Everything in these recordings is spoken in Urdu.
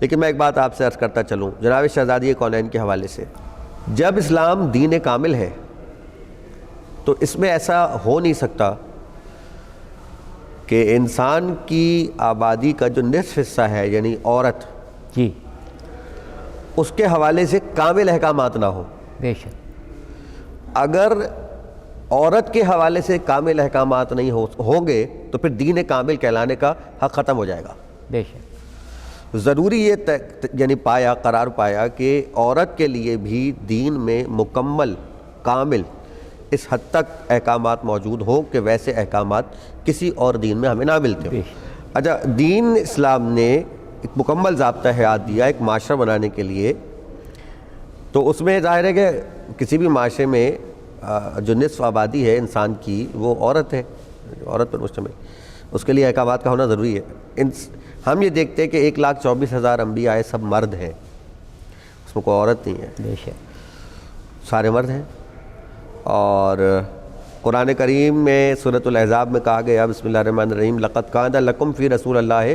لیکن میں ایک بات آپ سے عرض کرتا چلوں جناب شہزادی کونین کے حوالے سے، جب اسلام دین کامل ہے تو اس میں ایسا ہو نہیں سکتا کہ انسان کی آبادی کا جو نصف حصہ ہے یعنی عورت، جی اس کے حوالے سے کامل احکامات نہ ہو۔ بے شک، اگر عورت کے حوالے سے کامل احکامات نہیں ہوں گے تو پھر دین کامل کہلانے کا حق ختم ہو جائے گا۔ بے شک، ضروری یہ یعنی قرار پایا کہ عورت کے لیے بھی دین میں مکمل کامل اس حد تک احکامات موجود ہوں کہ ویسے احکامات کسی اور دین میں ہمیں نہ ملتے ہوں۔ اچھا، دین اسلام نے ایک مکمل ضابطہ حیات دیا ایک معاشرہ بنانے کے لیے، تو اس میں ظاہر ہے کہ کسی بھی معاشرے میں جو نصف آبادی ہے انسان کی وہ عورت ہے، عورت پر مشتمل، اس کے لیے احکامات کا ہونا ضروری ہے۔ ہم یہ دیکھتے ہیں کہ 1,24,000 انبیاء آئے، سب مرد ہیں، اس میں کوئی عورت نہیں ہے، بے شک، سارے مرد ہیں۔ اور قرآن کریم میں سورۃ الاحزاب میں کہا گیا بسم اللہ الرحمن الرحیم لقد کان لکم فی رسول اللہ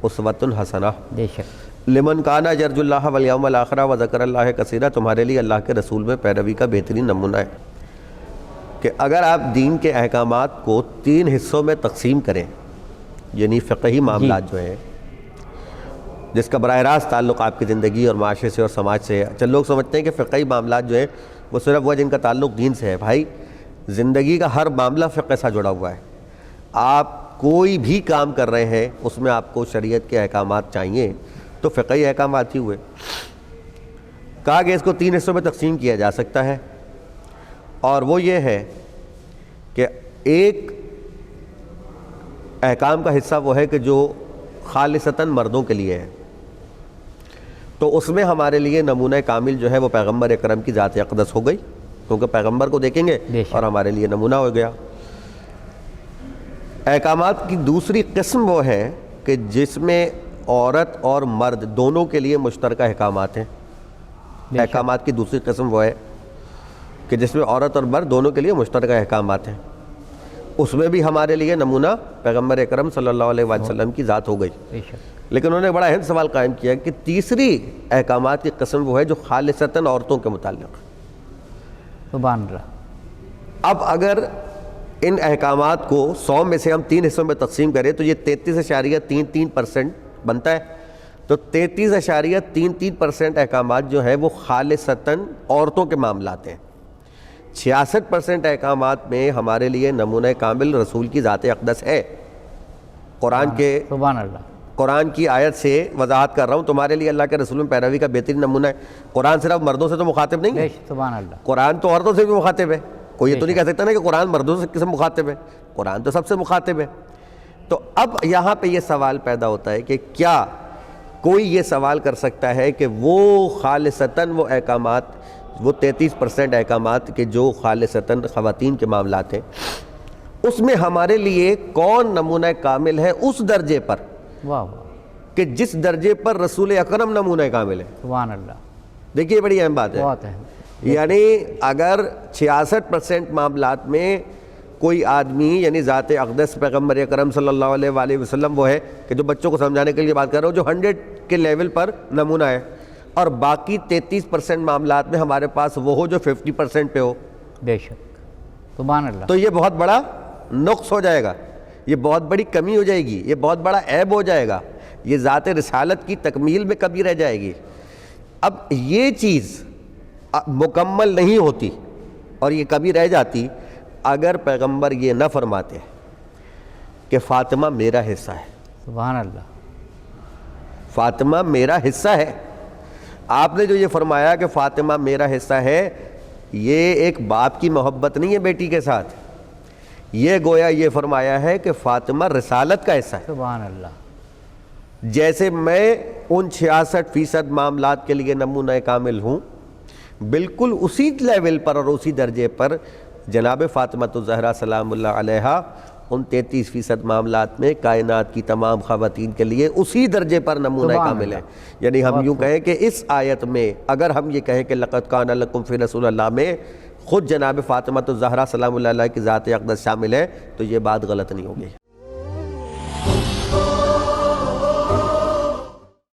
اسوۃ حسنہ بے شک، لمن کان یرجو اللہ والیوم الآخر وذکر اللہ کثیرا، تمہارے لیے اللہ کے رسول میں پیروی کا بہترین نمونہ ہے کہ اگر آپ دین کے احکامات کو 3 حصوں میں تقسیم کریں، یعنی فقہی معاملات جو ہیں جس کا براہ راست تعلق آپ کی زندگی اور معاشرے سے اور سماج سے ہے۔ چند لوگ سمجھتے ہیں کہ فقہی معاملات جو ہیں وہ صرف وہ جن کا تعلق دین سے ہے۔ بھائی، زندگی کا ہر معاملہ فقہ سے جڑا ہوا ہے۔ آپ کوئی بھی کام کر رہے ہیں اس میں آپ کو شریعت کے احکامات چاہیے تو فقہی احکامات ہی ہوئے۔ کہا کہ اس کو 3 حصوں میں تقسیم کیا جا سکتا ہے، اور وہ یہ ہے کہ ایک احکام کا حصہ وہ ہے کہ جو خالصتاً مردوں کے لیے ہے، تو اس میں ہمارے لیے نمونہ کامل جو ہے وہ پیغمبر اکرم کی ذات اقدس ہو گئی، کیونکہ پیغمبر کو دیکھیں گے اور ہمارے لیے نمونہ ہو گیا۔ احکامات کی دوسری قسم وہ ہے کہ جس میں عورت اور مرد دونوں کے لیے مشترکہ احکامات ہیں۔ احکامات کی دوسری قسم وہ ہے کہ جس میں عورت اور مرد دونوں کے لیے مشترکہ احکامات ہیں، اس میں بھی ہمارے لیے نمونہ پیغمبر اکرم صلی اللہ علیہ وسلم کی ذات ہو گئی۔ لیکن انہوں نے بڑا اہم سوال قائم کیا کہ تیسری احکامات کی قسم وہ ہے جو خالصتاً عورتوں کے متعلق۔ سبحان اللہ۔ اب اگر ان احکامات کو 100 میں سے ہم 3 حصوں میں تقسیم کریں تو یہ 33.33% بنتا ہے، تو 33.33% احکامات جو ہے وہ خالصتاً عورتوں کے معاملات ہیں۔ 66% احکامات میں ہمارے لیے نمونہ کامل رسول کی ذات اقدس ہے۔ سبحان اللہ، قرآن کی آیت سے وضاحت کر رہا ہوں، تمہارے لیے اللہ کے رسول میں پیروی کا بہترین نمونہ ہے۔ قرآن صرف مردوں سے تو مخاطب نہیں ہے، سبحان اللہ، قرآن تو عورتوں سے بھی مخاطب ہے۔ کوئی یہ تو نہیں کہہ سکتا نا کہ قرآن مردوں سے کس مخاطب ہے، قرآن تو سب سے مخاطب ہے۔ تو اب یہاں پہ یہ سوال پیدا ہوتا ہے کہ کیا کوئی یہ سوال کر سکتا ہے کہ وہ خالصتاً وہ احکامات، وہ 33% احکامات کہ جو خالصتاً خواتین کے معاملات ہیں، اس میں ہمارے لیے کون نمونہ کامل ہے اس درجے پر واہ کہ جس درجے پر رسول اکرم نمونہ کامل ہے؟ سبحان اللہ، دیکھیے بڑی اہم بات ہے۔ بہت ہے، یعنی اگر 66% معاملات میں کوئی آدمی یعنی ذات اقدس پیغمبر اکرم صلی اللہ علیہ وآلہ وسلم وہ ہے کہ جو بچوں کو سمجھانے کے لیے بات کر رہا ہوں جو 100 کے لیول پر نمونہ ہے، اور باقی 33% معاملات میں ہمارے پاس وہ ہو جو 50% پہ ہو، بے شک، سبحان اللہ، تو یہ بہت بڑا نقص ہو جائے گا، یہ بہت بڑی کمی ہو جائے گی، یہ بہت بڑا عیب ہو جائے گا، یہ ذات رسالت کی تکمیل میں کمی رہ جائے گی۔ اب یہ چیز مکمل نہیں ہوتی اور یہ کمی رہ جاتی اگر پیغمبر یہ نہ فرماتے کہ فاطمہ میرا حصہ ہے۔ سبحان اللہ، فاطمہ میرا حصہ ہے۔ آپ نے جو یہ فرمایا کہ فاطمہ میرا حصہ ہے، یہ ایک باپ کی محبت نہیں ہے بیٹی کے ساتھ، یہ گویا یہ فرمایا ہے کہ فاطمہ رسالت کا حصہ ہے۔ سبحان اللہ، جیسے میں ان 66% معاملات کے لیے نمونہ کامل ہوں، بالکل اسی لیول پر اور اسی درجے پر جناب فاطمہ الزہرا سلام اللہ علیہا ان 33% معاملات میں کائنات کی تمام خواتین کے لیے اسی درجے پر نمونہ کامل ہے۔ یعنی ہم یوں کہیں کہ اس آیت میں اگر ہم یہ کہیں کہ لقد کان لکم فی رسول اللہ میں خود جناب فاطمہ الزہرا سلام اللہ علیہ کی ذات اقدس شامل ہے تو یہ بات غلط نہیں ہوگی۔